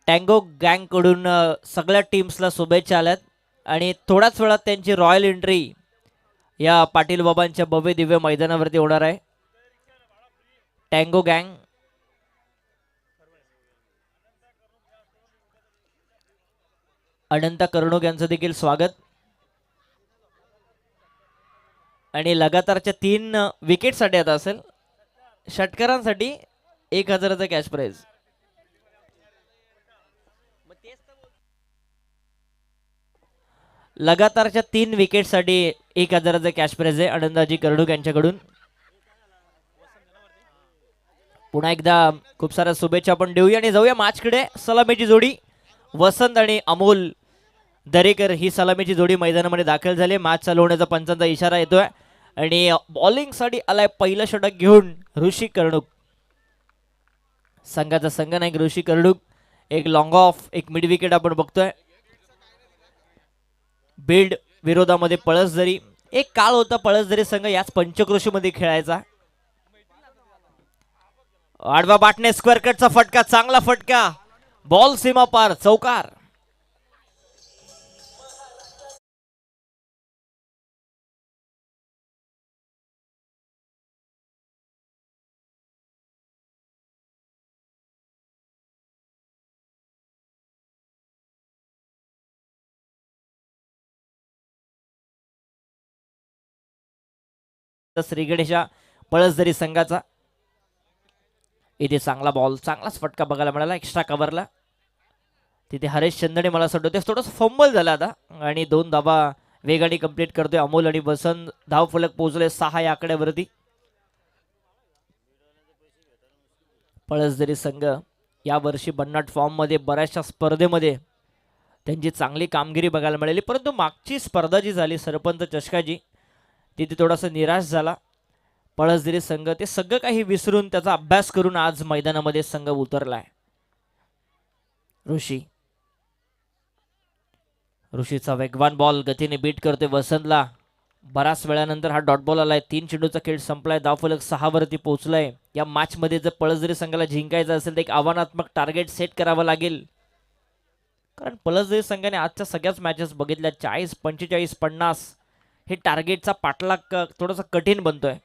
Tango गँग कडून सगळ्या टीम्सला शुभेच्छा आल्यात आणि थोड्याच वेळात त्यांची रॉयल एंट्री या पाटील बाबांच्या भव्य दिव्य मैदानावरती होणार आहे. टँगो गँग अनंता कर्णुक यांचं देखील स्वागत आणि लगातारच्या 3 विकेटसाठी आता असेल षटकारांसाठी 1000चा कॅश प्राइज. लगातारच्या 3 विकेटसाठी 1000चा कॅश प्राइज आहे आनंदाजी कर्णुक यांच्याकडून. पुन्हा एकदा खूप साऱ्या शुभेच्छा आपण देऊया आणि जाऊया मॅचकडे. सलामीची जोडी वसंत आणि अमोल दरेकर ही सलामीची जोडी मैदानामध्ये दाखल झाली. मॅच चालू होण्याचा पंचांचा इशारा येतोय आणि बॉलिंगसाठी आलाय पहिलं षटक घेऊन ऋषी कर्णुक. संघाचा संघनायक ऋषी कर्णुक. एक लॉंग ऑफ एक मिड विकेट आपण बघतोय. बीड विरोधामध्ये पळसदरी. एक काळ होता पळसदरी संघ याच पंचक्रोशीमध्ये खेळायचा. आडवा बाटणे स्क्वेअर कटचा फटका, चांगला फटका, बॉल सीमा पार, चौकार. श्री गणेशा पळसदरी संघाचा. इथे चांगला बॉल, चांगलाच फटका बघायला मिळाला एक्स्ट्रा कव्हरला. तिथे हरेश चंदने मला असं वाटतं थोडंसं फंबल झाला आता आणि 2 धाबा वेगाने कंप्लीट करतोय अमोल आणि वसंत. धाव फलक पोहोचले 6 या आकड्यावरती. पळसदरी संघ या वर्षी भन्नाट फॉर्म मध्ये बऱ्याचशा स्पर्धेमध्ये त्यांची चांगली कामगिरी बघायला मिळाली, परंतु मागची स्पर्धा जी झाली सरपंच चषकाची तिथे थोडासा निराश झाला पळसदरी संघ. ते सगळं काही विसरून त्याचा अभ्यास करून आज मैदानामध्ये संघ उतरलाय. ऋषीचा वेगवान बॉल गतीने बीट करतोय वसंतला. बराच वेळानंतर हा डॉट बॉल आलाय. 3 चेंडूचा खेळ संपलाय. धावफलक 6 वरती पोहोचलाय. या मॅच मध्ये जर पळसदरी संघाला जिंकायचं असेल तर एक आव्हानात्मक टार्गेट सेट करावं लागेल, कारण पळसदरी संघाने आजच्या सगळ्याच मॅचेस बघितल्या 40, 45, 50 हे टार्गेटचा पाठलाग थोडासा कठीण बनतोय.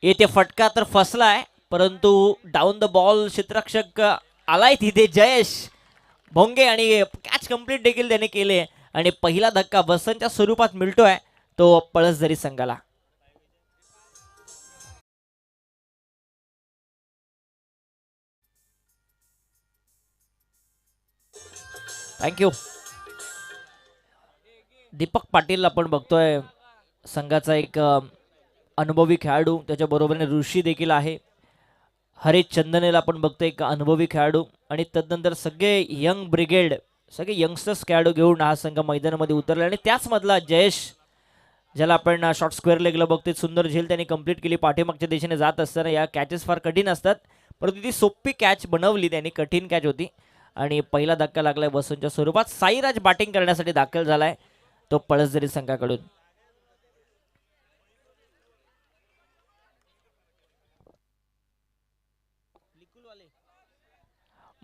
येथे फटका तर फसलाय, परंतु डाऊन द बॉल क्षेत्ररक्षक आलाय तिथे जयेश भोंगे आणि कॅच कंप्लीट देखील त्याने केले आणि पहिला धक्का वसंतच्या स्वरूपात मिळतोय तो पळसदरी संघाला. थँक्यू. दीपक पाटील आपण बघतोय संघाचा एक अनुभवी खेळाडू, त्याच्या बरोबरीने ऋषी देखील आहे. हरीश चंदनेला आपण बघतोय एक अनुभवी खेळाडू आणि तदनंतर सगळे यंग ब्रिगेड, सगळे यंगस्टर्स खेळाडू घेऊन हा संघ मैदानामध्ये उतरला आणि त्याच मधला जयेश ज्याला आपण शॉर्ट स्क्वेअर लेगला बघतोय सुंदर झेल त्यांनी कंप्लीट केली. पाठीमागच्या दिशेने जात असताना या कॅचेस फार कठीण असतात, परंतु ती सोपी कॅच बनवली त्यांनी, कठीण कॅच होती आणि पहिला धक्का लागलाय वसंतच्या स्वरूपात. साईराज बॅटिंग करण्यासाठी दाखल झालाय तो पळसदरी संघाकडून.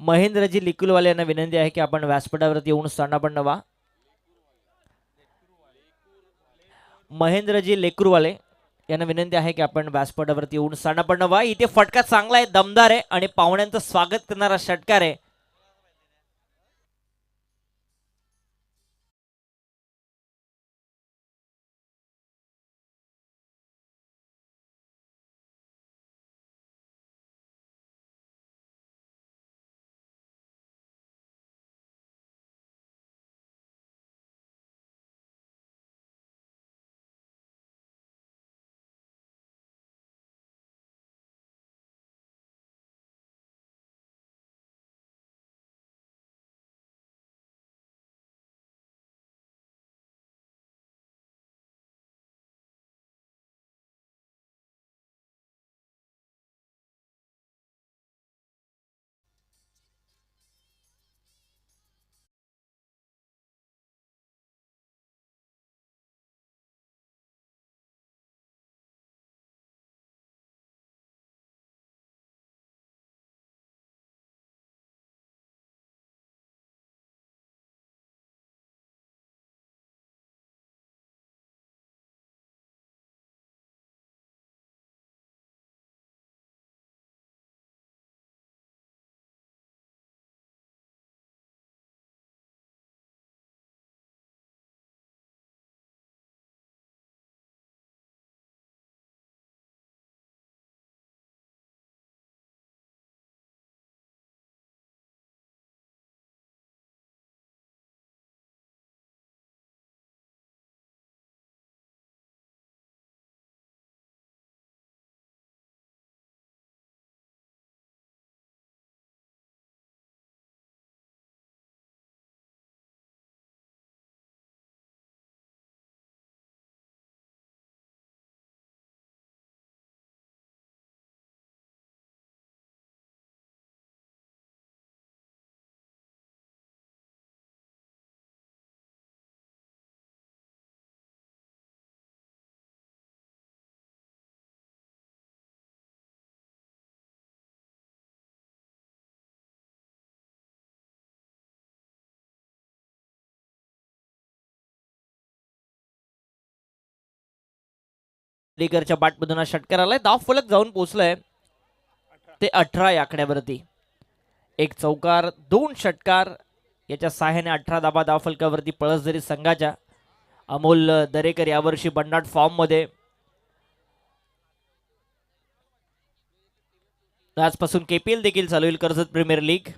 महेंद्रजी लिकुलवाले यांना विनंती आहे की आपण व्यासपीठावरती येऊन स्थानापन्न व्हा. महेंद्रजी लेकरूवाले यांना विनंती आहे की आपण व्यासपीठावरती येऊन स्थानापन्न व्हा. इथे फटका चांगला आहे, दमदार आहे आणि पाहुण्यांचं स्वागत करणारा षटकार आहे. लेकरच्या बॅटमधून हा षटकार आलाय, धाव फलक जाऊन पोहोचलाय ते 18 या आकड्यावरती. एक चौकार, 2 षटकार याच्या सहाय्याने 18 धाबा धाव फलकावरती पळसदरी संघाच्या. अमोल दरेकर यावर्षी भन्नाट फॉर्म मध्ये. आजपासून केपीएल देखील चालू होईल, कर्जत प्रीमियर लीग,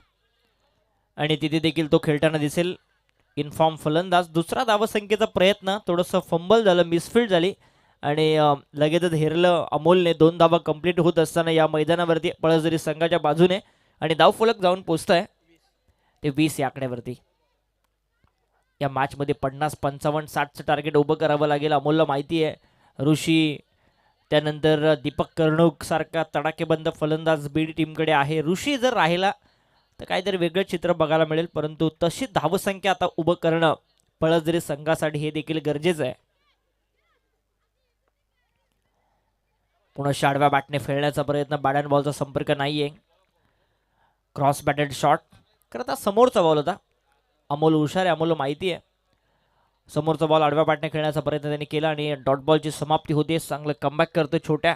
आणि तिथे देखील तो खेळताना दिसेल. इनफॉर्म फलंदाज. दुसरा धावसंख्येचा प्रयत्न, थोडंसं फंबल झालं, मिसफील्ड झाली आणि लगेचच हेरलं अमोलने. 2 धावा कंप्लीट होत असताना या मैदानावरती पळसदरी संघाच्या बाजूने, आणि धावफलक जाऊन पोचताय ते 20 या आकड्यावरती. या मॅचमध्ये 50, 55, 60चं टार्गेट उभं करावं लागेल. अमोलला माहिती आहे ऋषी, त्यानंतर दीपक कर्णुक सारखा तडाखेबंद फलंदाज बीड टीमकडे आहे. ऋषी जर राहिला तर काहीतरी वेगळं चित्र बघायला मिळेल, परंतु तशी धावसंख्या आता उभं करणं पळसदरी संघासाठी हे देखील गरजेचं आहे. पुन्हा आडव्या बॅटने खेळण्याचा प्रयत्न, बॅट अँड बॉलचा संपर्क नाहीये. क्रॉस बॅटेड शॉट करता समोरचा बॉल होता. अमोल हुशार आहे, अमोलला माहिती आहे. समोरचा बॉल आडव्या बॅटने खेळण्याचा प्रयत्न त्यांनी केला आणि डॉट बॉलची समाप्ती होते. चांगलं कमबॅक करतो छोट्या.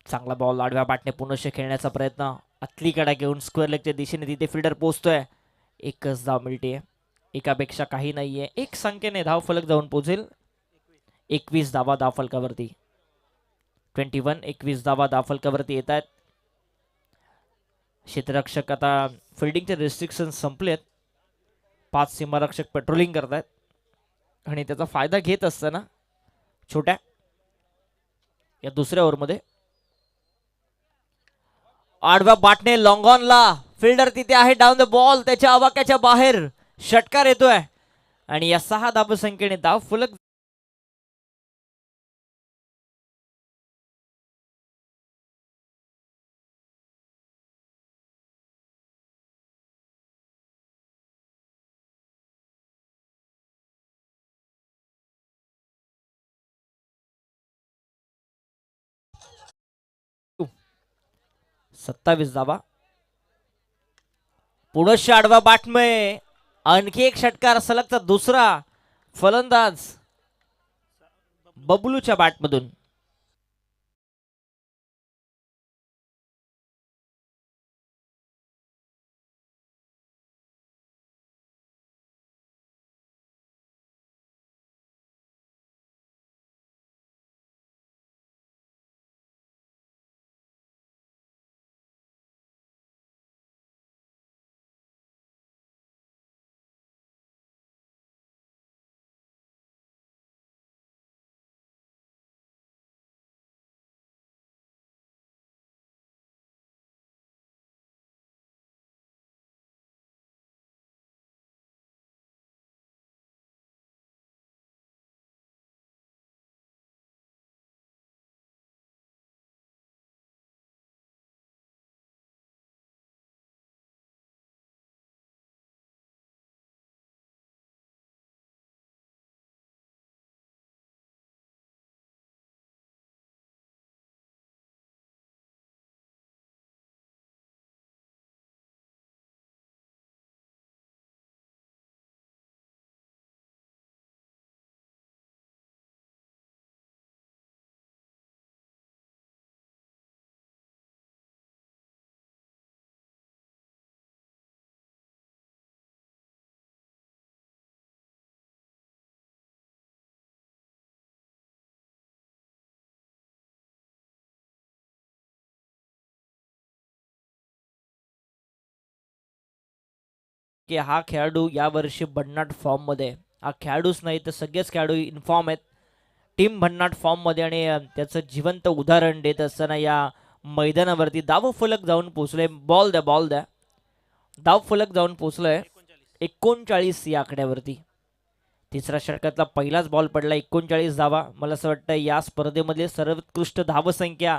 चांगला बॉल आडव्या बॅटने पुनश्च खेळण्याचा प्रयत्न, आतलीकडे घेऊन स्क्वेअर लेगच्या दिशेने तिथे फिल्डर पोहोचतोय. एकच धाव मिळते, एकापेक्षा काही नाहीये. एक संख्येने धाव फलक जाऊन पोहोचेल. 21 धावा धाव फलकावरती. 21, 21 धावा धाव फलकावरती येत आहेत. क्षेत्ररक्षक आता फिल्डिंगचे रिस्ट्रिक्शन संपलेत. 5 सीमारक्षक पेट्रोलिंग करतायत आणि त्याचा फायदा घेत असताना छोट्या या दुसऱ्या ओव्हरमध्ये आडव्या बॅटने लॉंग ऑनला फिल्डर तिथे आहे. डाऊन द बॉल, त्याच्या आवाक्याच्या बाहेर षटकार येतोय आणि या 6 धावसंख्येने धाव फलक -, 27 धावा. पुनश्च आडवा बॅटमे आणखी एक षटकार, सलगचा दुसरा फलंदाज बबलूच्या बॅटमधून. की हा खेळाडू यावर्षी भन्नाट फॉर्म मध्ये. हा खेळाडूच नाही तर सगळेच खेळाडू इन्फॉर्म आहेत. टीम भन्नाट फॉर्म मध्ये आणि त्याचं जिवंत उदाहरण देत असताना या मैदानावरती धाव फलक जाऊन पोहोचले. बॉल द्या, बॉल द्या. धाव फलक जाऊन पोहोचलाय 39 या आकड्यावरती. तिसऱ्या षटकातला पहिलाच बॉल पडला. 39 धावा. मला असं वाटतं या स्पर्धेमध्ये सर्वोत्कृष्ट धावसंख्या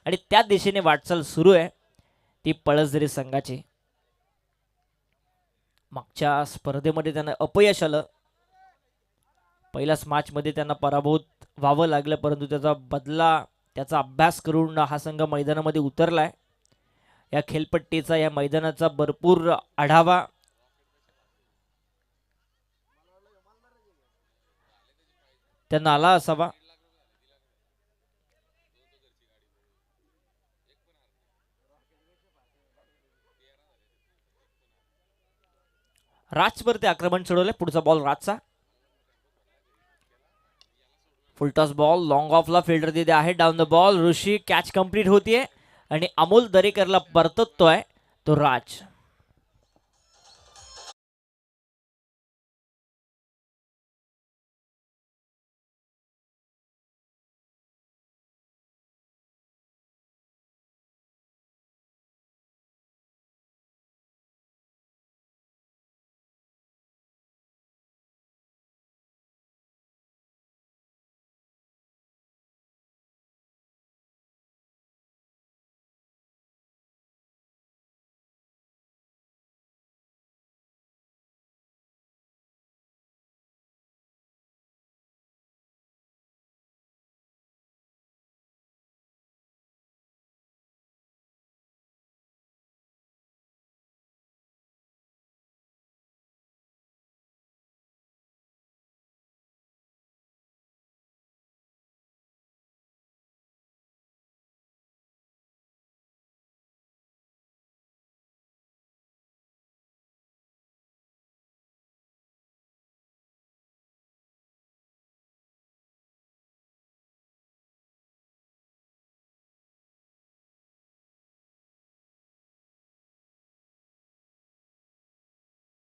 आणि त्या दिशेने वाटचाल सुरू आहे ती पळसदरी संघाची. मागच्या स्पर्धेमध्ये त्यांना अपयश आलं. पहिल्याच मॅचमध्ये त्यांना पराभूत व्हावं लागलं, परंतु त्याचा बदला, त्याचा अभ्यास करून हा संघ मैदानामध्ये उतरलाय. या खेळपट्टीचा, या मैदानाचा भरपूर आढावा त्यांना आला असावा. राजवरती आक्रमण चढवले. पुढचा बॉल राजचा. फुलटॉस बॉल लॉंग ऑफला फिल्डर तिथे आहे. Down the ball Rishi catch complete होतीये आणि अमोल दरेकरला परततोय तो राज.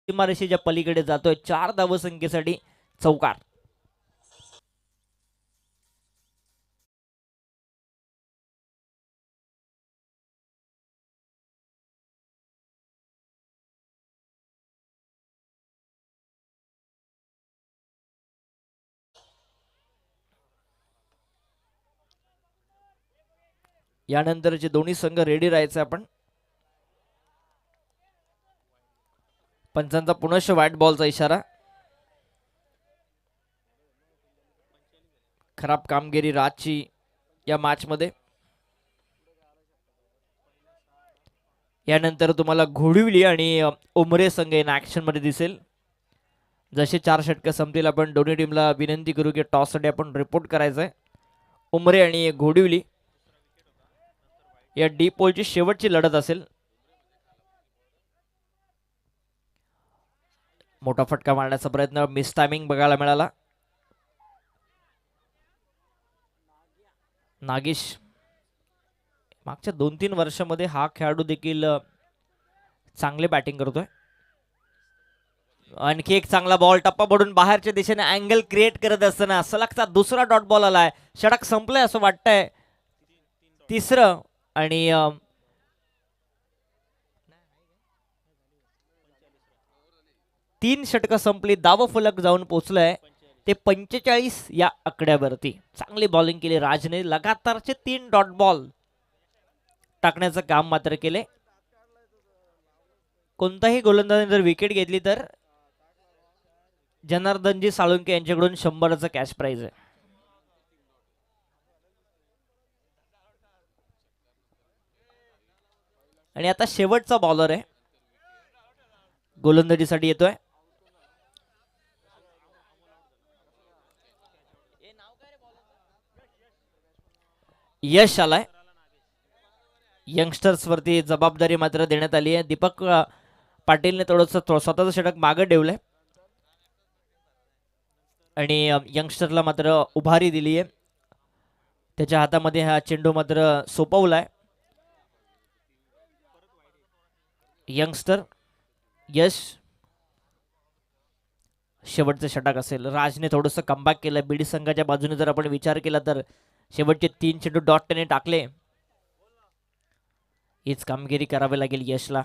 सीमारेषेच्या पलीकडे जातोय. 4 धावसंख्येसाठी चौकार. यानंतरचे दोन्ही संघ रेडी राहायचे आपण. पंचांचा पुनश्च व्हाईट बॉलचा इशारा. खराब कामगिरी राजची या मॅच मध्ये. यानंतर तुम्हाला घोडिवली आणि उमरे संघ इन ऍक्शन मध्ये दिसेल. जसे 4 षटक संपतील आपण दोन्ही टीमला विनंती करू की टॉस साठी आपण रिपोर्ट करायचं आहे. उमरे आणि घोडिवली या डीप बॉलची शेवटची लढत असेल. मोठा फटका मारण्याचा प्रयत्न मिस टायमिंग बघायला मिळाला. नागेश मागच्या 2-3 वर्षामध्ये हा खेळाडू देखील चांगले बॅटिंग करतोय. आणखी एक चांगला बॉल टप्पा पडून बाहेरच्या दिशेने अँगल क्रिएट करत असताना सलगचा दुसरा डॉट बॉल आलाय. षटक संपलंय असं वाटतंय. तिसरं आणि 3 षटकं संपली. दाव फलक जाऊन पोहोचलंय ते 45 या आकड्यावरती. चांगली बॉलिंग केली राजने. लगातारचे 3 डॉट बॉल टाकण्याचं काम मात्र केले. कोणताही गोलंदाजाने जर विकेट घेतली तर जनार्दनजी साळुंके यांच्याकडून 100चं कॅश प्राइज आहे. आणि आता शेवटचा बॉलर आहे गोलंदाजीसाठी येतोय. यश आलाय. यंगस्टर्स वरती जबाबदारी मात्र देण्यात आली आहे. दीपक पाटीलने थोडंसं स्वतःचं षटक मागे ठेवलंय आणि यंगस्टरला मात्र उभारी दिली आहे. त्याच्या हातामध्ये हा चेंडू मात्र सोपवलाय. यंगस्टर यश शेवटचं षटक असेल. राजने थोडंसं कमबॅक केलं. बीडी संघाच्या बाजूने जर आपण विचार केला तर शेवटचे 3 चेंडू डॉट त्याने टाकले. हीच कामगिरी करावी लागेल यशला.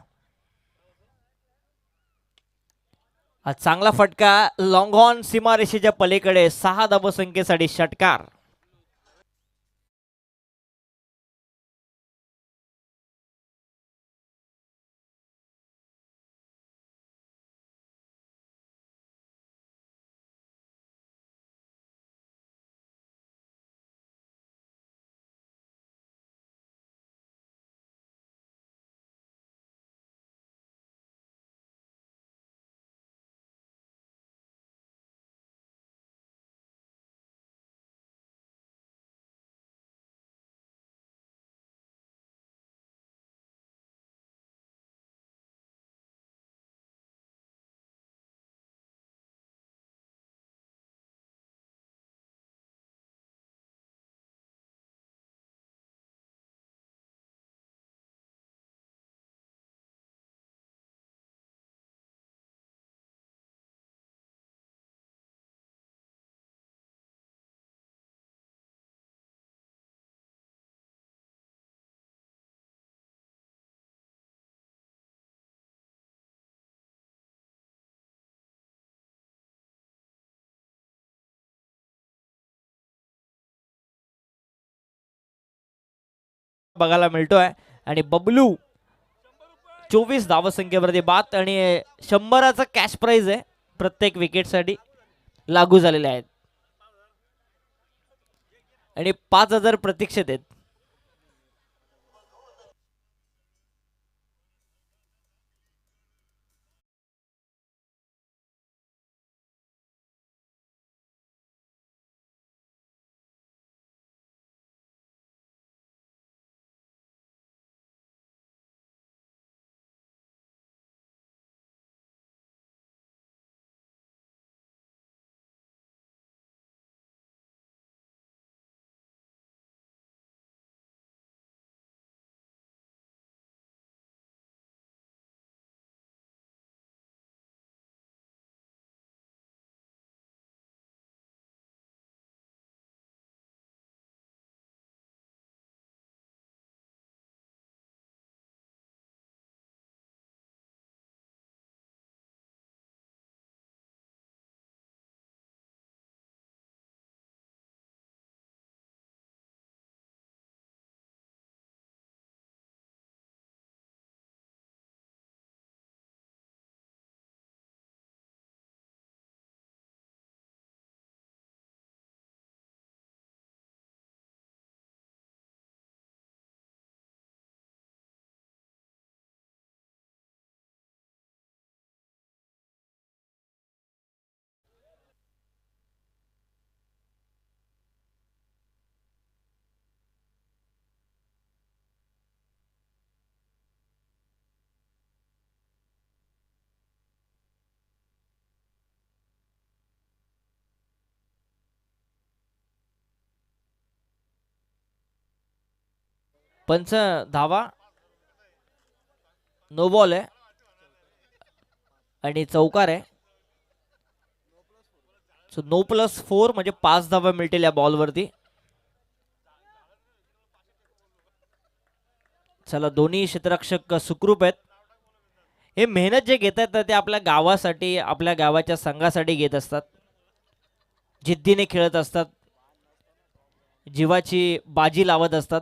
चांगला फटका लॉंग ऑन सीमारेषेच्या पलीकडे 6 धावसंख्येसाठी षटकार. बघायला मिळतोय आणि बबलू 24 धावसंख्येवरती बाद आणि 100चा कॅश प्राइज आहे प्रत्येक विकेटसाठी लागू झालेले आहेत आणि 5,000 प्रतीक्षित आहेत. पंच धावा नो बॉल आहे आणि चौकार आहे. सो 9+4 म्हणजे 5 धावा मिळतील या बॉलवरती. चला दोन्ही क्षेत्ररक्षक सुखरूप आहेत. हे मेहनत जे घेत आहेत ते आपल्या गावासाठी आपल्या गावाच्या संघासाठी घेत असतात. जिद्दीने खेळत असतात. जीवाची बाजी लावत असतात.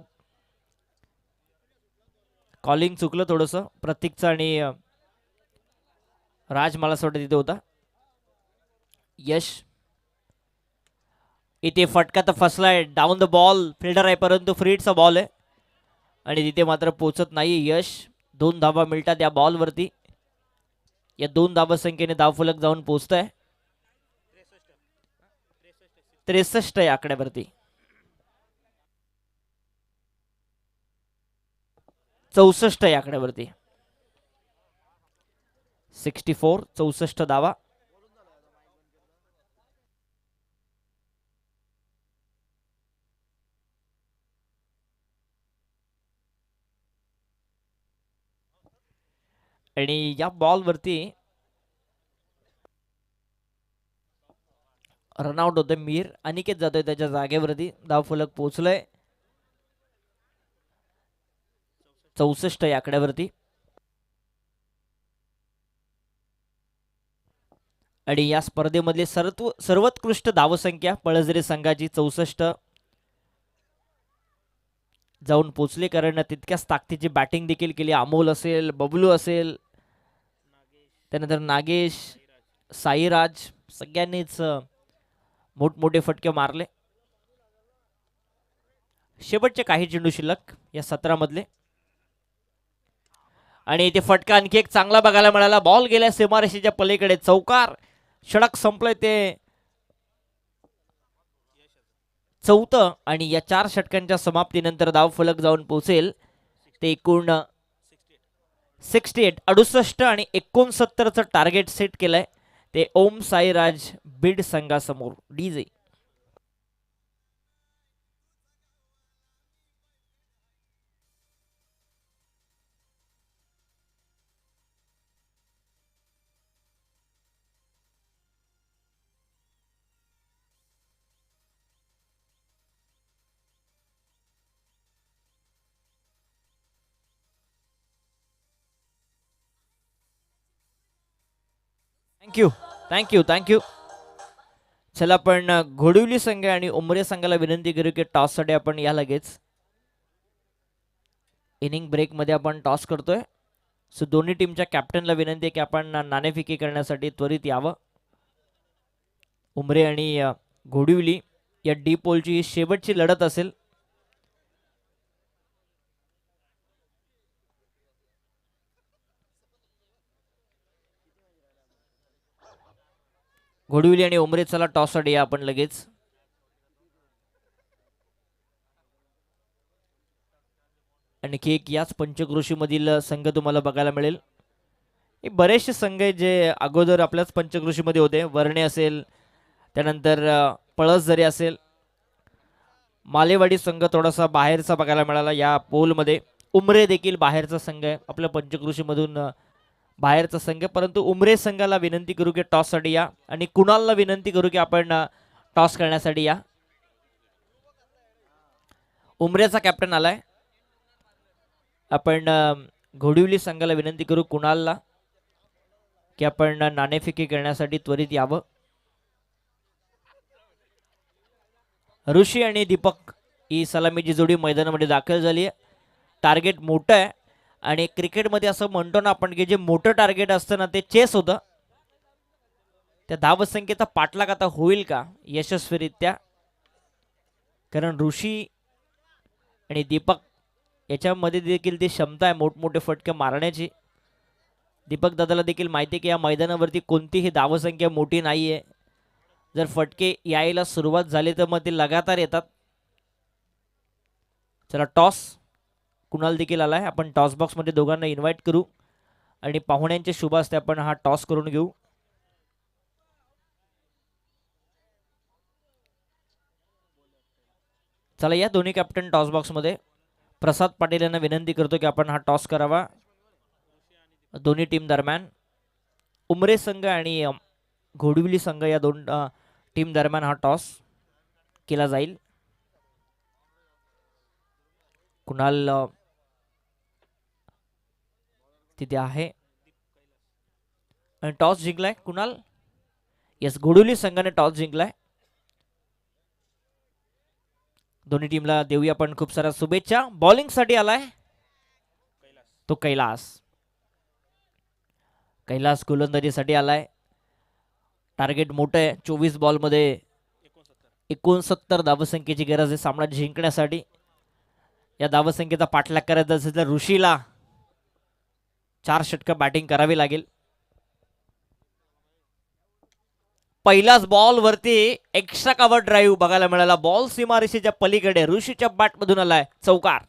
कॉलिंग चुकलं थोडंसं प्रतीकचं आणि राज मला असं वाटतं तिथे होता. यश इथे फटका तर फसलाय. डाऊन द बॉल फिल्डर आहे परंतु फ्रीडचा बॉल आहे आणि तिथे मात्र पोचत नाही यश. 2 धावा मिळतात या बॉलवरती. या 2 धावा संख्येने धावफलक जाऊन पोचत आहे. 63 या आकड्यावरती. 64 या आकड्यावरती. 64 64 धावा. आणि या बॉलवरती रनआउट होते मीर. अनिकेत जातोय त्याच्या जागेवरती. धावफलक पोहोचलंय 64 या आकड्यावरती. आणि या स्पर्धेमधली सर्वोत्कृष्ट धावसंख्या पळसदरी संघाची 64 जाऊन पोचले. कारण तितक्याच ताकदीची बॅटिंग देखील केली. अमोल असेल, बबलू असेल, त्यानंतर नागेश, साईराज सगळ्यांनीच मोठमोठे फटके मारले. शेवटचे काही चेंडू शिल्लक या 17 मधले. आणि इथे फटका आणखी एक चांगला बघायला मिळाला. बॉल गेल्या सीमारेषेच्या पलीकडे. चौकार. षटक संपलंय ते 4थं आणि या 4 षटकांच्या समाप्तीनंतर धावफलक जाऊन पोहोचेल ते एकूण 68 आणि 69चं टार्गेट सेट केलंय ते ओम साईराज बीड संघासमोर. DJ thank you thank you thank you. चला आपण घोडिवली संघ आणि उमरे संघाला विनंती करू की टॉससाठी आपण या लगेच. इनिंग ब्रेकमध्ये आपण टॉस करतोय. सो दोन्ही टीमच्या कॅप्टनला विनंती आहे की आपण नाणेफेकी करण्यासाठी त्वरित यावं. उमरे आणि घोडिवली या डी पोलची शेवटची लढत असेल. घोडिवली आणि उमरे चला टॉससाठी या आपण लगेच. आणखी एक याच पंचक्रोशीमधील संघ तुम्हाला बघायला मिळेल. हे बरेचसे संघ आहेत जे अगोदर आपल्याच पंचक्रोशीमध्ये होते. वर्णे असेल, त्यानंतर पळसझरी असेल. मालेवाडी संघ थोडासा बाहेरचा बघायला मिळाला या पोलमध्ये. उमरे देखील बाहेरचा संघ आहे आपल्या पंचक्रोशीमधून, बाहेरचा संघ. परंतु उमरे संघाला विनंती करू की टॉससाठी या आणि कुणालला विनंती करू की आपण टॉस करण्यासाठी या. उमरेचा कॅप्टन आलाय. आपण घोडिवली संघाला विनंती करू कुणालला की आपण नाणेफेकी करण्यासाठी त्वरित यावं. ऋषी आणि दीपक ही सलामीची जोडी मैदानामध्ये दाखल झाली आहे. टार्गेट मोठं आहे आणि क्रिकेटमध्ये असं म्हणतो ना आपण की जे मोठं टार्गेट असतं ना ते चेस होतं. त्या धावसंख्येचा पाठलाग आता होईल का यशस्वीरित्या, कारण ऋषी आणि दीपक याच्यामध्ये देखील ती क्षमता आहे मोठमोठे फटके मारण्याची. दीपक दादाला देखील माहिती आहे की या मैदानावरती कोणतीही धावसंख्या मोठी नाही आहे. जर फटके यायला सुरुवात झाली तर मग ते लगातार येतात. चला टॉस. कुणाल देखील आलाय. आपण टॉस बॉक्समध्ये दोघांना इन्व्हाइट करू आणि पाहुण्यांचे शुभ असते आपण हा टॉस करून घेऊ. चला या दोन्ही कॅप्टन टॉस बॉक्समध्ये. प्रसाद पाटील यांना विनंती करतो की आपण हा टॉस करावा. दोन्ही टीम दरम्यान उमरे संघ आणि घोडिवली संघ या दोन टीम दरम्यान हा टॉस केला जाईल. कुणाल तिथे आहे आणि टॉस जिंकलाय कुणाल. यस, घोडिवली संघाने टॉस जिंकलाय. दोन्ही टीमला देऊया आपण खूप साऱ्या शुभेच्छा. बॉलिंग साठी आलाय तो कैलास. कैलास गोलंदाजीसाठी आलाय. टार्गेट मोठं आहे. 24 बॉलमध्ये 69 धावसंख्येची गरज आहे सामना जिंकण्यासाठी. या धावसंख्येचा पाठलाग करायचा असेल तर ऋषीला 4 षटकं बॅटिंग करावी लागेल. पहिलाच बॉल वरती एक्स्ट्रा कव्हर ड्राईव्ह बघायला मिळाला. बॉल सीमारेषेच्या पलीकडे ऋषीच्या बॅटमधून आलाय चौकार.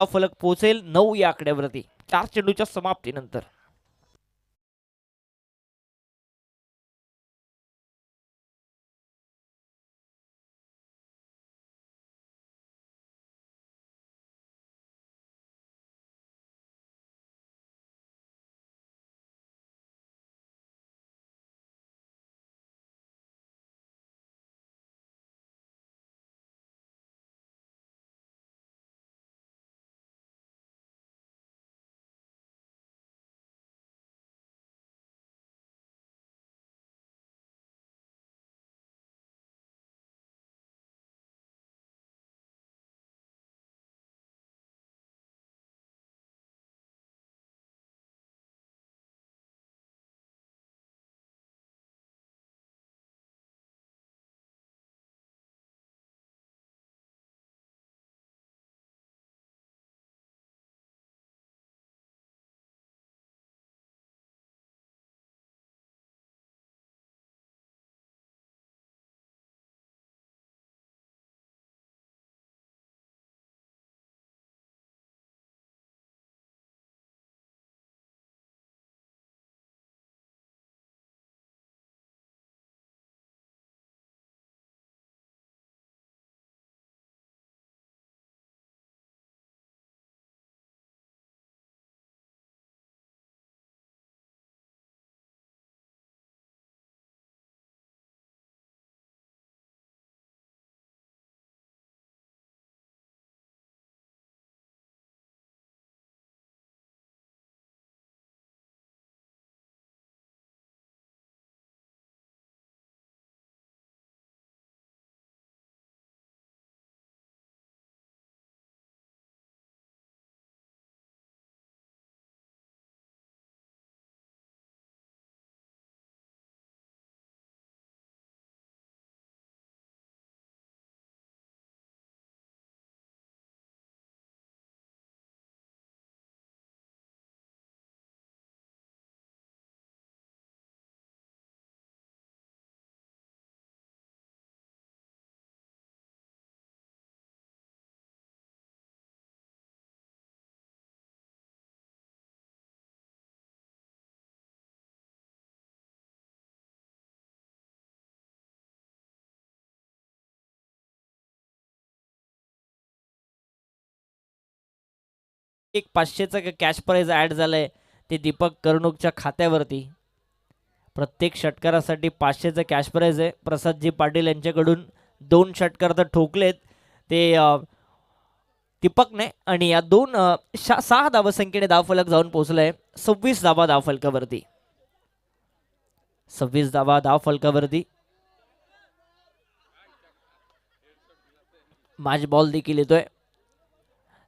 फलक पोहोचेल 9 या आकड्यावरती 4 चेंडूच्या समाप्तीनंतर. एक 500चा कॅश प्राइज ऍड झालंय ते दीपक कर्णुकच्या खात्यावरती. प्रत्येक षटकारासाठी 500चा कॅश प्राइज आहे. प्रसादजी पाटील यांच्याकडून 2 षटकार तर ठोकलेत ते दीपकने आणि या 6 धावसंख्येने धावफलक जाऊन पोहोचलाय 26 धावा धावफलकावरती. 26 धावा धावफलकावरती. मॅच बॉल देखील येतोय.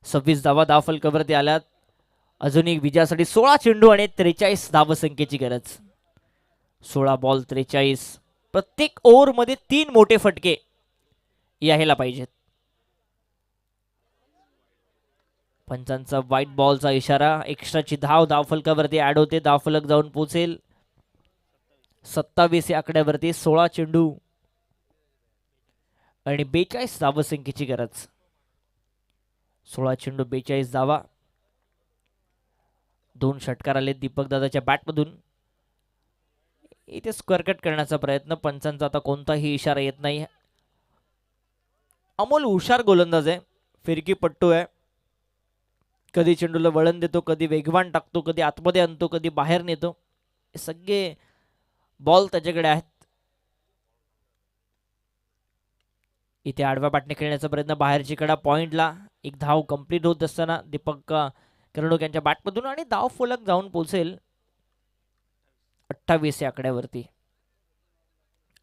26 धावा धावफलकावरती आल्यात. अजून एक विजयासाठी 16 चेंडू आणि 43 धावसंख्येची गरज. 16 बॉल 43. प्रत्येक ओव्हरमध्ये 3 मोठे फटके यायला पाहिजेत. पंचांचा व्हाईट बॉलचा इशारा. एक्स्ट्राची धाव धावफलकावरती ऍड होते. धावफलक जाऊन पोहोचेल 27 या आकड्यावरती. 16 चेंडू आणि 42 धावसंख्येची गरज. 16 चेंडू 42 धावा. 2 षटकार आले दीपक दादाच्या बॅटमधून. इथे स्क्वेअर कट करण्याचा प्रयत्न. पंचांचा आता कोणताही इशारा येत नाही. अमोल हुशार गोलंदाज आहे. फिरकी पट्टू आहे. कधी चेंडूला वळण देतो, कधी वेगवान टाकतो, कधी आतमध्ये आणतो, कधी बाहेर नेतो. हे सगळे बॉल त्याच्याकडे आहेत. इथे आडव्या बॅटने खेळण्याचा प्रयत्न. बाहेरची कडा पॉइंटला. एक धाव कंप्लीट होत असताना दीपक कर्णुक यांच्या बॅटमधून आणि धाव फलक जाऊन पोहोचेल 28 या आकड्यावरती.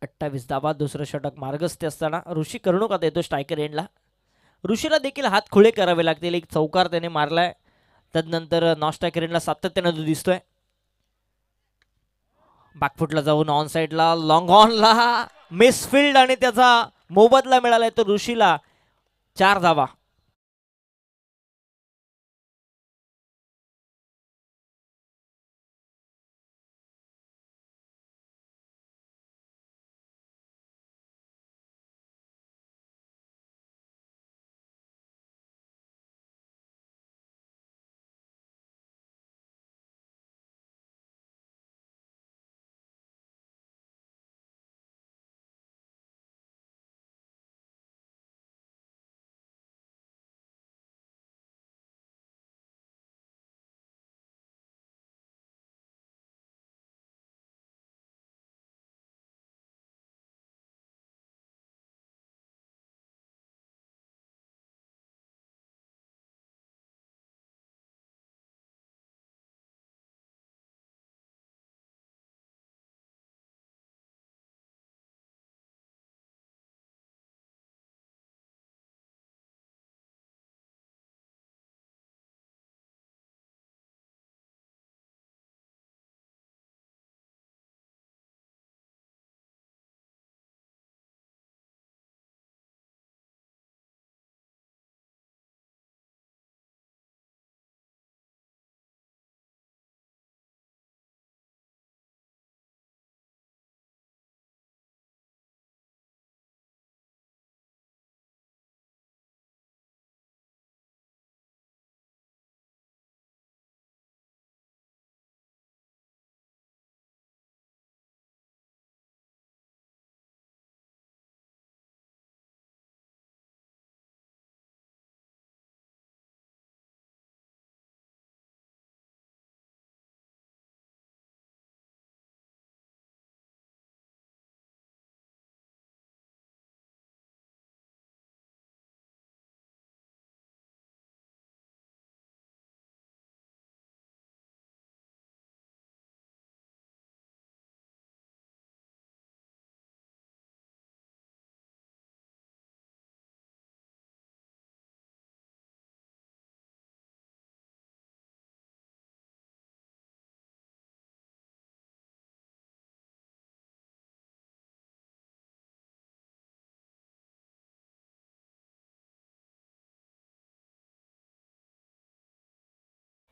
28 धावा. दुसरं षटक मार्गस्थ असताना ऋषी कर्णुक आता येतो स्ट्रायकर एंडला. ऋषीला देखील हात खुळे करावे लागतील. एक चौकार त्याने मारलाय. तदनंतर नॉन स्ट्रायकर एंडला सातत्याने जो दिसतोय. बॅकफुटला जाऊन ऑन साइडला लॉंग ऑनला मिसफिल्ड आणि त्याचा मोबदला मिळालाय तो ऋषीला. 4 धावा.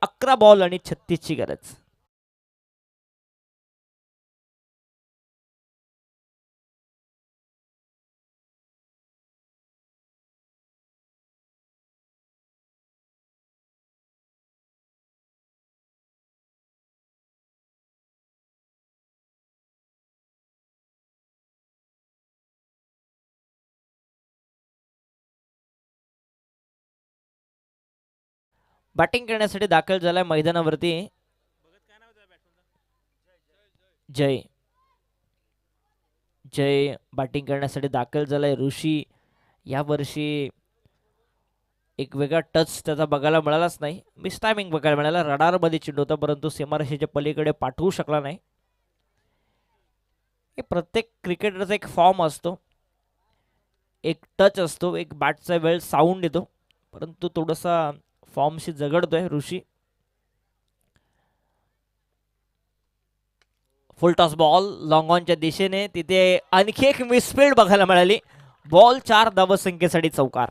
11 बॉल आणि 36ची गरज. बॅटिंग करण्यासाठी दाखल झालाय मैदानावरती जय. जय बॅटिंग करण्यासाठी दाखल झालाय. ऋषी यावर्षी एक वेगळा टच त्याचा बघायला मिळालाच नाही. मिस टायमिंग बघायला मिळाला. रडारमध्ये चेंडू होता परंतु सीमारेषेच्या पलीकडे पाठवू शकला नाही. हे प्रत्येक क्रिकेटरचा एक फॉर्म असतो, एक टच असतो, एक बॅटचा वेळ साऊंड येतो, परंतु थोडासा फॉर्मशी झगडतोय ऋषी. फुल टॉस बॉल लॉंग ऑनच्या दिशेने. तिथे आणखी एक मिसफिल्ड बघायला मिळाली. बॉल 4 धावसंख्येसाठी चौकार.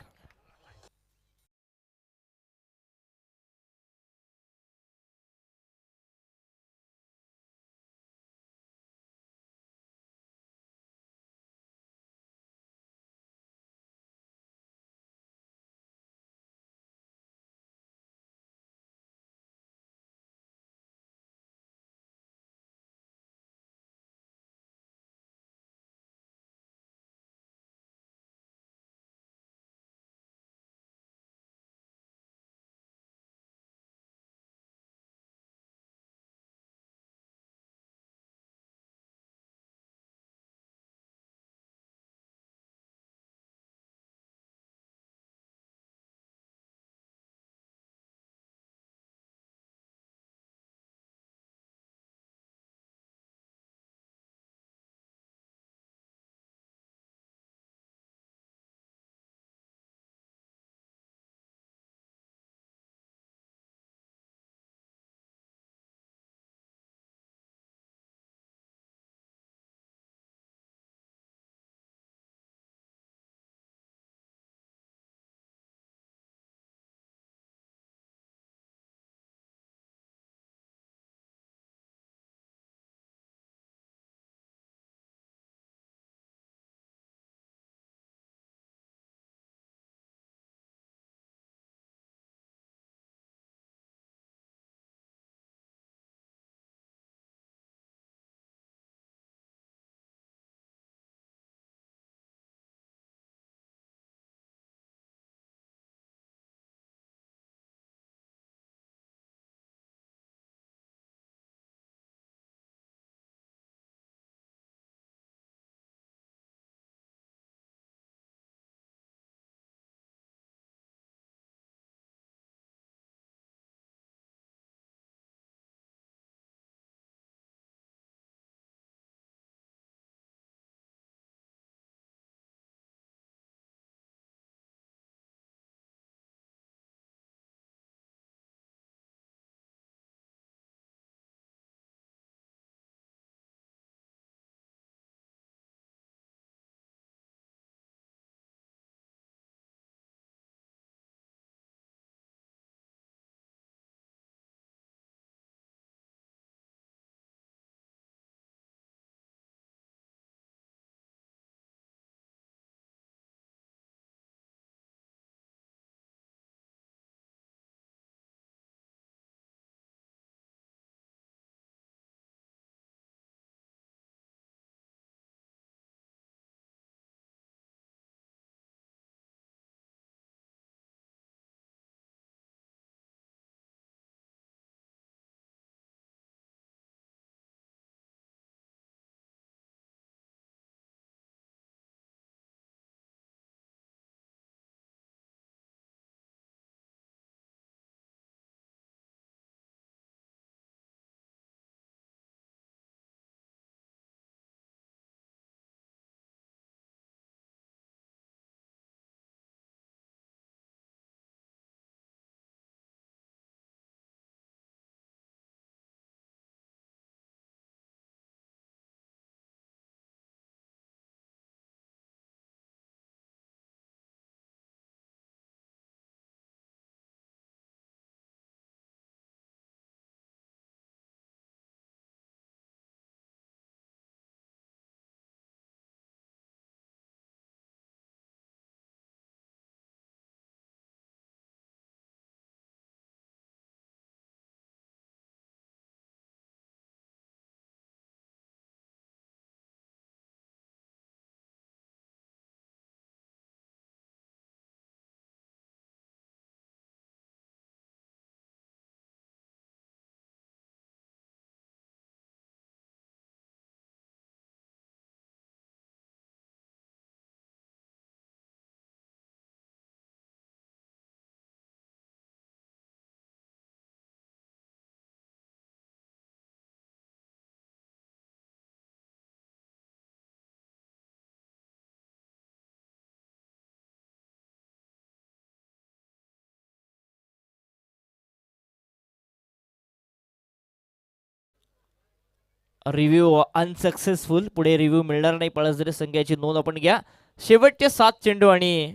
Review unsuccessful. पुढे रिव्ह्यू मिळणार नाही. पळसदरे संघाची नोंद आपण घ्या. शेवटचे 7 चेंडू आणि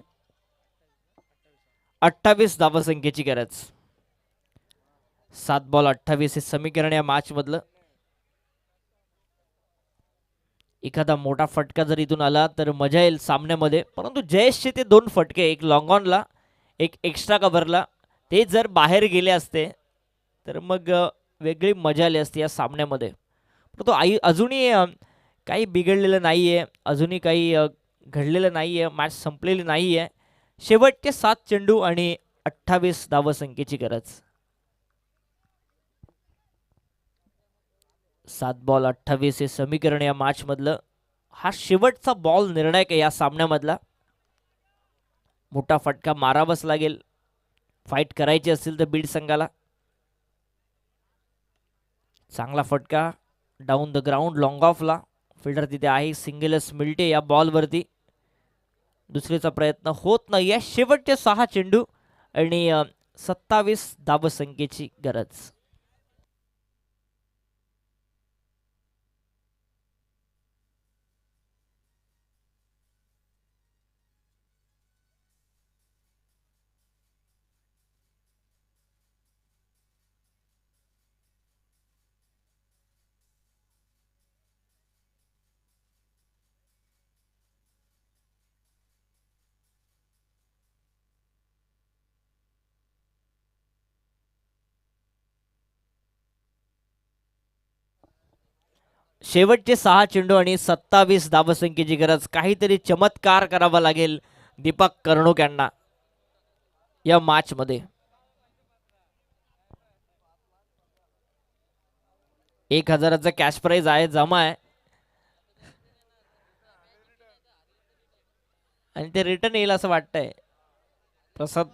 28 धावसंख्येची गरज. 7 बॉल 28 हे समीकरण या मॅच मधलं. एखादा मोठा फटका जर इथून आला तर मजा येईल सामन्यामध्ये. परंतु जयेशचे ते 2 फटके, एक लॉंग ऑनला एक एक्स्ट्रा कव्हरला, ते जर बाहेर गेले असते तर मग वेगळी मजा आली असती या सामन्यामध्ये. परंतु अजूनही काही बिघडलेलं नाही आहे. अजूनही काही घडलेलं नाही आहे. मॅच संपलेली नाही आहे. शेवटचे 7 चेंडू आणि 28 धावसंख्येची गरज. 7 बॉल 28 हे समीकरण या मॅच मधलं. हा शेवटचा बॉल निर्णायक आहे या सामन्यामधला. मोठा फटका मारावाच लागेल फाईट करायची असेल तर बीड संघाला. चांगला फटका डाऊन द ग्राउंड लॉंग ऑफला. फिल्डर तिथे आहे. सिंगलच मिळते या बॉलवरती. दुसरीचा प्रयत्न होत नाही आहे. शेवटचे 6 चेंडू आणि 27 धावसंख्येची गरज. शेवटचे 6 चेंडू आणि 27 धावसंख्येची गरज. काहीतरी चमत्कार करावा लागेल दीपक कर्णुक यांना या मॅच मध्ये. 1000चा कॅश प्राइज आहे, जमा आहे आणि ते रिटर्न येईल असं वाटतंय प्रसाद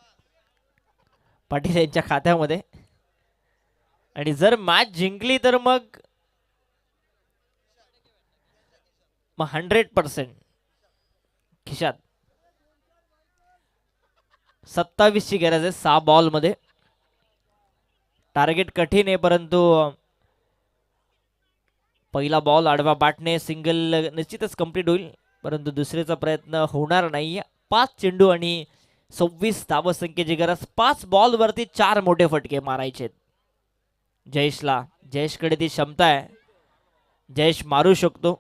पाटील यांच्या खात्यामध्ये. आणि जर मॅच जिंकली तर मग 100% खिशात. 27 ची गरज आहे 6 बॉल मध्ये. टार्गेट कठीण आहे परंतु पहिला बॉल आडवा बॅटने सिंगल निश्चितच कंप्लीट होईल. परंतु दुसरीचा प्रयत्न होणार नाही. 5 चेंडू आणि 26 धावसंख्येची गरज. 5 बॉल वरती 4 मोठे फटके मारायचे जयेशला. जयेशकडे ती क्षमता आहे. जयेश मारू शकतो.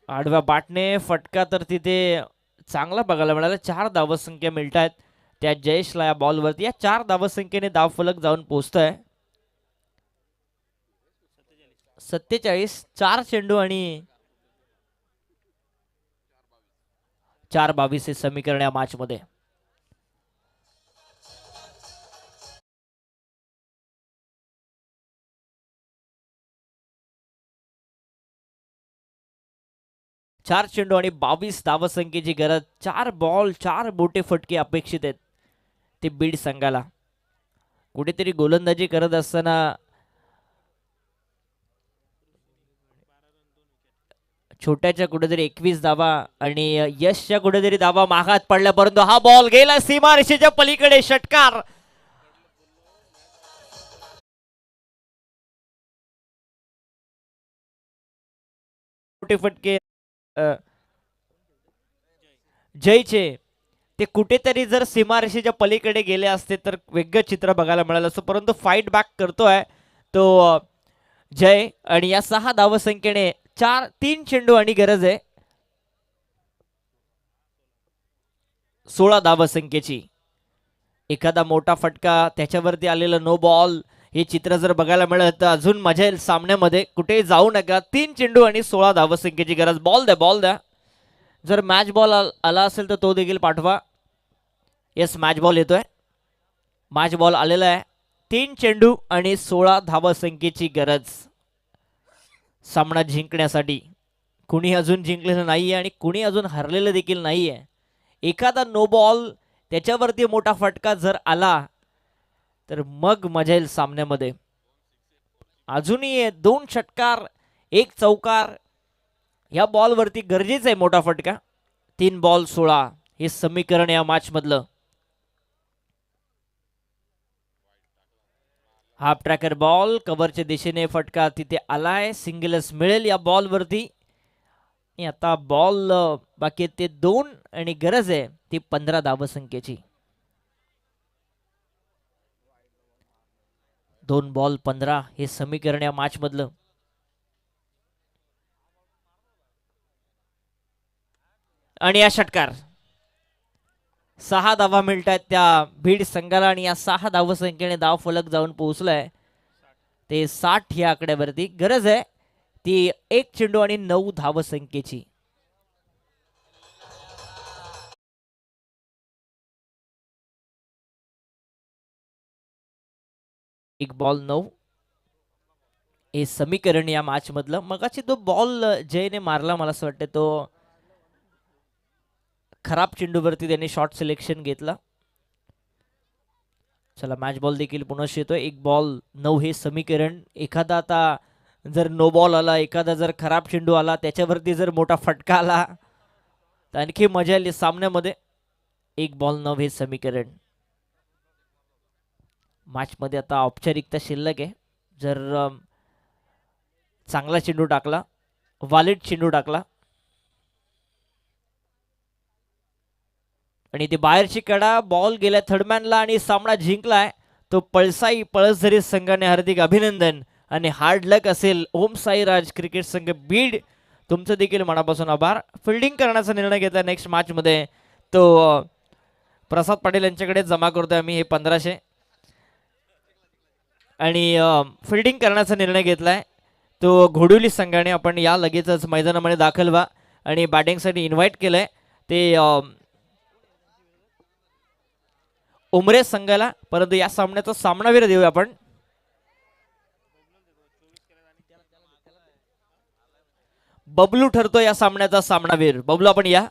आडव्या बॅटने फटका तर तिथे चांगला बघायला मिळाला. 4 धावसंख्या मिळत आहेत त्या जयेशला या बॉलवरती. या 4 धावसंख्येने धावफलक जाऊन पोहोचतोय. 47. 4 चेंडू आणि 4-22 हे समीकरण या मॅच मध्ये. चार चेंडू आणि 22 धावसंख्येची गरज. 4 बॉल 4 मोठे फटके अपेक्षित आहेत ते बीड संघाला. कुठेतरी गोलंदाजी करत असताना छोट्याच्या कुठेतरी 21 धावा आणि यशच्या कुठेतरी धावा मागात पडल्या. परंतु हा बॉल गेला सीमारेषेच्या पलीकडे. षटकार. मोठे फटके जयचे ते कुठेतरी जर सीमारेषेच्या पलीकडे गेले असते तर वेगळं चित्र बघायला मिळालं असतं. परंतु फाईट बॅक करतोय तो जय. आणि या 6 धावसंख्येने 3 चेंडू आणि गरज आहे 16 धावसंख्येची. एखादा मोठा फटका त्याच्यावरती आलेलं नो बॉल हे चित्र जर बघायला मिळत तर अजून मजा येईल सामन्यामध्ये. कुठेही जाऊ नका. 3 चेंडू आणि 16 धावसंख्येची गरज. बॉल द्या, बॉल द्या. जर मॅच बॉल आला असेल तर तो देखील पाठवा. येस, मॅच बॉल येतोय. मॅच बॉल आलेला आहे. 3 चेंडू आणि 16 धावसंख्येची गरज सामना जिंकण्यासाठी. कुणी अजून जिंकलेलं नाहीये आणि कुणी अजून हरलेलं देखील नाहीये. एखादा नो बॉल त्याच्यावरती मोठा फटका जर आला तर मग मजा येईल सामन्यामध्ये. अजूनही 2 षटकार 1 चौकार या बॉलवरती गरजेचं आहे मोठा फटका. 3 बॉल 16 हे समीकरण या मॅच मधलं. हाफ ट्रॅकर बॉल कव्हरच्या दिशेने फटका तिथे आलाय. सिंगलच मिळेल या बॉल वरती. आता बॉल बाकी ते 2 आणि गरज आहे ती 15 धावसंख्येची. 2 बॉल 15 हे समीकरण या मॅच मधलं. आणि या षटकार 6 धावा मिळतात त्या बीड संघाला आणि या 6 धावसंख्येने धाव फलक जाऊन पोहोचलाय ते 60 या आकड्यावरती. गरज आहे ती 1 चेंडू आणि 9 धावसंख्येची. एक बॉल 9 हे समीकरण या मॅच मधलं. मगाची तो बॉल जयने मारला मला असं वाटतं तो खराब चेंडूवरती त्यांनी शॉर्ट सिलेक्शन घेतला. चला मॅच बॉल देखील पुन्हा येतोय. 1 बॉल 9 हे समीकरण. एखादा आता जर नो बॉल आला, एखादा जर खराब चेंडू आला, त्याच्यावरती जर मोठा फटका आला तर आणखी मजा आली सामन्यामध्ये. 1 बॉल 9 हे समीकरण. मॅच मध्ये आता औपचारिकता शिल्लक आहे. जर चांगला चेंडू टाकला, वॉलिड चेंडू टाकला आणि ती बाहेरची कडा बॉल गेला थर्डमॅनला आणि सामना जिंकलाय तो पळसाई पळसझरी संघाने. हार्दिक अभिनंदन आणि हार्ड लक असेल ओम साई राज क्रिकेट संघ बीड, तुमचं देखील मनापासून आभार. फिल्डिंग करण्याचा निर्णय घेतला नेक्स्ट मॅच मध्ये तो प्रसाद पाटील यांच्याकडे जमा करतोय आम्ही हे 1500 आणि फिल्डिंग करण्याचा निर्णय घेतलाय तो घोडुली संघाने. आपण या लगेचच मैदानामध्ये दाखल व्हा आणि बॅटिंगसाठी इन्व्हाइट केलंय ते उमरे संघाला. परंतु या सामन्याचा सामनावीर देऊया आपण. बबलू ठरतो या सामन्याचा सामनावीर. बबलू आपण या.